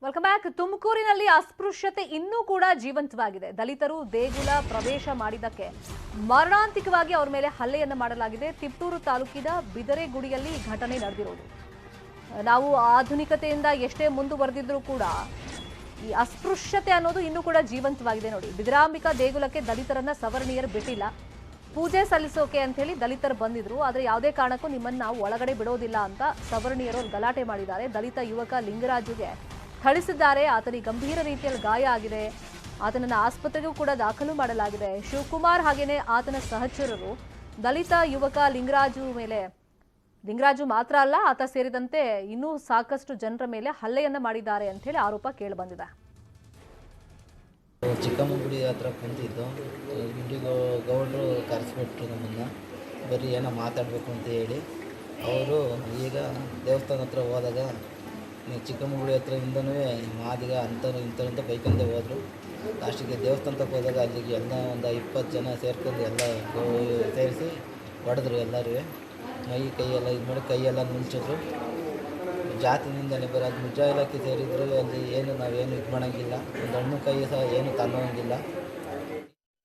Welcome back. ತುಮಕೂರಿನಲ್ಲಿ ಅಸ್ಪೃಶ್ಯತೆ ಇನ್ನೂ ಕೂಡ ಜೀವಂತವಾಗಿದೆ. ದಲಿತರು ದೇಗುಲ ಪ್ರವೇಶ ಮಾಡಿದ್ದಕ್ಕೆ ಮರಣಾಂತಿಕವಾಗಿ ಅವರ ಮೇಲೆ ಹಲ್ಲೆಯನ್ನು ಮಾಡಲಾಗಿದೆ. ತಿಪ್ಟೂರು ತಾಲೂಕಿನ ಬಿದರೆಗುಡಿಯಲ್ಲಿ ಈ ಘಟನೆ ನಡೆದಿರೋದು. ನಾವು ಆಧುನಿಕತೆಯಿಂದ ಎಷ್ಟೇ ಮುಂದುವರೆದಿದ್ರೂ ಕೂಡ ಈ ಅಸ್ಪೃಶ್ಯತೆ ಅನ್ನೋದು ಇನ್ನೂ ಕೂಡ ಜೀವಂತವಾಗಿದೆ. ನೋಡಿ, ಬಿದರಾಂಬಿಕಾ ದೇಗುಲಕ್ಕೆ ದಲಿತರನ್ನ ಸವರ್ಣೀಯರು ಬಿಟ್ಟಿಲ್ಲ. ಪೂಜೆ ಸಲ್ಲಿಸೋಕೆ ಅಂತ ಹೇಳಿ ದಲಿತರು ಬಂದಿದ್ರು, ಆದರೆ ಯಾವುದೇ ಕಾರಣಕ್ಕೂ ನಿಮ್ಮನ್ನು ನಾವು ಒಳಗಡೆ ಬಿಡೋದಿಲ್ಲ ಅಂತ ಸವರ್ಣೀಯರು ಗಲಾಟೆ ಮಾಡಿದ್ದಾರೆ. ದಲಿತ ಯುವಕ ಲಿಂಗರಾಜುಗೆ ಥಳಿಸಿದ್ದಾರೆ. ಆತನಿಗೆ ಗಂಭೀರ ರೀತಿಯಲ್ಲಿ ಗಾಯ ಆಗಿದೆ. ಆತನನ್ನು ಆಸ್ಪತ್ರೆಗೂ ಕೂಡ ದಾಖಲು ಮಾಡಲಾಗಿದೆ. ಶಿವಕುಮಾರ್ ಹಾಗೇನೆ ಆತನ ಸಹಚರರು ದಲಿತ ಯುವಕ ಲಿಂಗರಾಜು ಮಾತ್ರ ಅಲ್ಲ, ಆತ ಸೇರಿದಂತೆ ಇನ್ನೂ ಸಾಕಷ್ಟು ಜನರ ಮೇಲೆ ಹಲ್ಲೆಯನ್ನ ಮಾಡಿದ್ದಾರೆ ಅಂತ ಹೇಳಿ ಆರೋಪ ಕೇಳಿ ಬಂದಿದೆ. ಚಿಕ್ಕಮ್ಮಗುಡಿ ಹತ್ರ ಕುಂತಿದ್ದು ಗೌಡರು ಕರೆಸ್ಬಿಟ್ರು ನಮ್ಮನ್ನು. ಬರೀ ಏನೋ ಮಾತಾಡಬೇಕು ಅಂತ ಹೇಳಿ ಅವರು ಈಗ ದೇವಸ್ಥಾನ ಹತ್ರ ಹೋದಾಗ ಚಿಕ್ಕಮ್ಮಗುಡಿ ಹತ್ರದಿಂದನೂ ಮಾದಿಗ ಅಂಥವ್ರು ಇಂಥವ್ರು ಅಂತ ಬೈಕಂತ ಹೋದರು. ಲಾಸ್ಟಿಗೆ ದೇವಸ್ಥಾನಕ್ಕೆ ಹೋದಾಗ ಅಲ್ಲಿಗೆ ಎಲ್ಲ ಒಂದು 20 ಜನ ಸೇರ್ಕೊಂಡು ಎಲ್ಲ ಸೇರಿಸಿ ಹೊಡೆದ್ರು. ಎಲ್ಲರೂ ಮೈ ಕೈಯೆಲ್ಲ ಇದು ಮಾಡಿ ಕೈಯೆಲ್ಲ ನುಂಚಿದ್ರು. ಜಾತಿನಿಂದಲೇ ಬರೋದು ಮುಜಾ ಇಲಾಖೆ ಸೇರಿದ್ರು. ಅಲ್ಲಿ ಏನು ನಾವೇನು ಇದು ಮಾಡೋಂಗಿಲ್ಲ, ಒಂದು ಹಣ್ಣು ಕೈ ಸಹ ಏನು ತನ್ನೋಂಗಿಲ್ಲ.